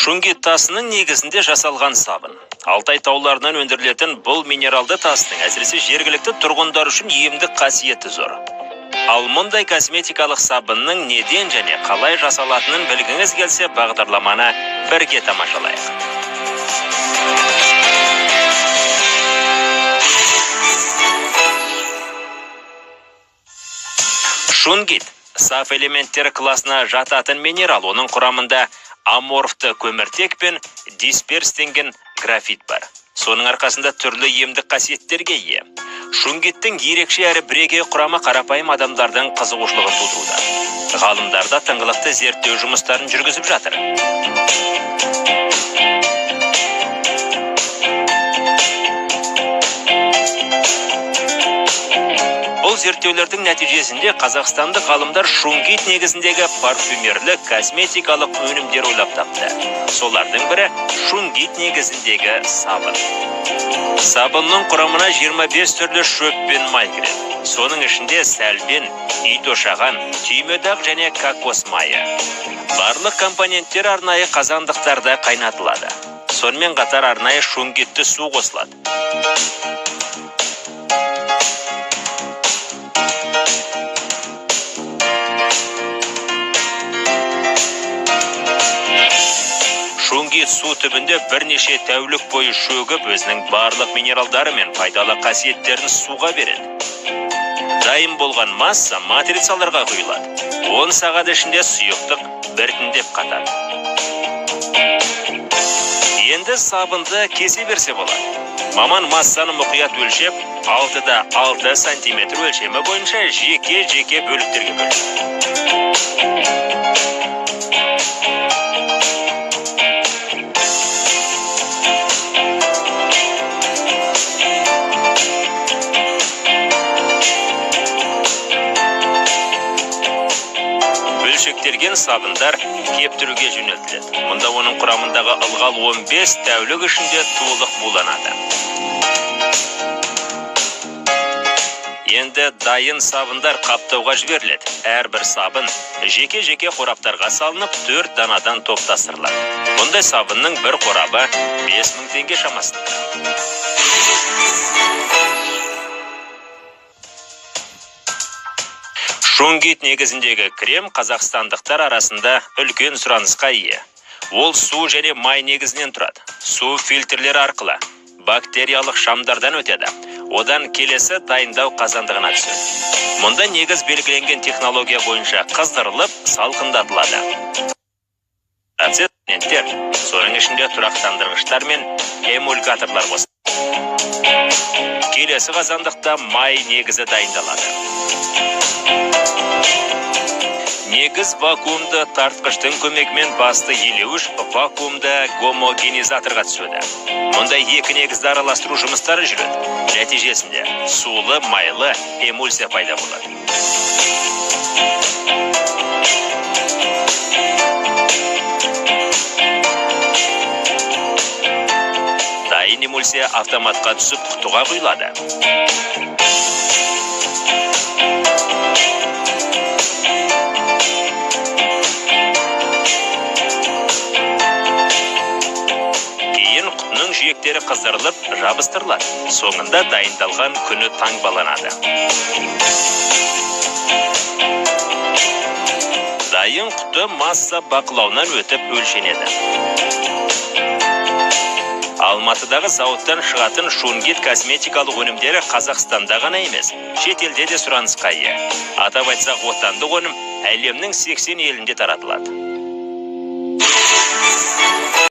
Шунгит тасының негізінде жасалған сабын. Алтай тауларынан өндірілетін бұл минералды тастың әсіресе жергілікті тұрғындар үшін емдік қасиеті зор. Ал мұндай косметикалық сабынның неден және қалай жасалатынын білгіңіз келсе, бағдарламаны бірге тамашалайық. Шунгит саф элементтер классына жататын минерал, оның құрамында аморфты көміртек пен дисперстенген графит бар. Соның арқасында түрлі емдік қасиеттерге ие. Шунгиттің ерекше әрі бірегей құрамы қарапайым адамдардың қызығушылығын тудыруда. Ғалымдар да тыңғылықты зерттеу жұмыстарын жүргізіп жатыр. Бұл зерттеулердің нәтижесінде қазақстандық ғалымдар шунгит негізіндегі парфюмерлік косметикалық өнімдер ойлап тапты. Солардың бірі шунгит негізіндегі сабын. Сабынның құрамына 25 түрлі шөп пен май кіреді. Соның ішінде сәлбен, ит ошаған, түймедақ және кокос майы. Барлық компоненттер арнайы қазандықтарда қайнатылады. Сонымен қатар арнайы шунгитті су қосылады. Шунгит су түбінде бірнеше тәулік бойы шөгіп, өзінің барлық минералдары мен пайдалы қасиеттерін суға береді. Дайын болған масса матрицаларға құйылады. 10 сағат ішінде сұйықтық біртіндеп қатады. Енді сабынды кесе берсе болады. Маман массаны мұқият өлшеп, 6-да 6 сантиметр өлшемі бойынша жеке бөліктерге бөледі. Бөлшектелген сабындар кептіруге жөнелтіледі. Мұнда оның құрамындағы ылғал 15 тәулік ішінде толық буланады. Енді дайын сабындар қаптауға жіберіледі. Әрбір сабын жеке қораптарға салынып, 4 данадан топтастырылады. Бұндай сабынның бір қорабы 5000 теңге шамасында. Шунгит негізіндегі крем қазақстандықтар арасында үлкен сұранысқа ие. Ол су және май негізінен тұрады. Су фильтрлері арқылы бактериялық шамдардан өтеді. Одан келесі дайындау қазандығына түседі. Мұнда негіз белгіленген технология бойынша қыздырылып, салқындатылады. Ацетменттер, соның ішінде тұрақтандырғыштар мен эмульгаторлар қосылады. Келесі қазандықта май негізі дайындалады. Негіз вакуумды тартқыштың көмегімен басты елеуіш вакуумды гомогенизаторға түседі. Мұнда екі негізді араластыру жұмыстары жүреді. Нәтижесінде сулы, майлы эмульсия пайда болады. Дайын эмульсия автоматқа түсіп құтыға құйылады. Жиектері қыздырылып, жабыстырылады. Соңында дайындалған күні таңбаланады. Дайын құты масса бақылауынан өтіп өлшенеді. Алматыдағы зауыттан шығатын шунгит косметикалық өнімдері Қазақстанда ғана емес, шетелде де сұранысқа ие. Атап айтсақ, отандық өнім әлемнің 80 елінде таратылады.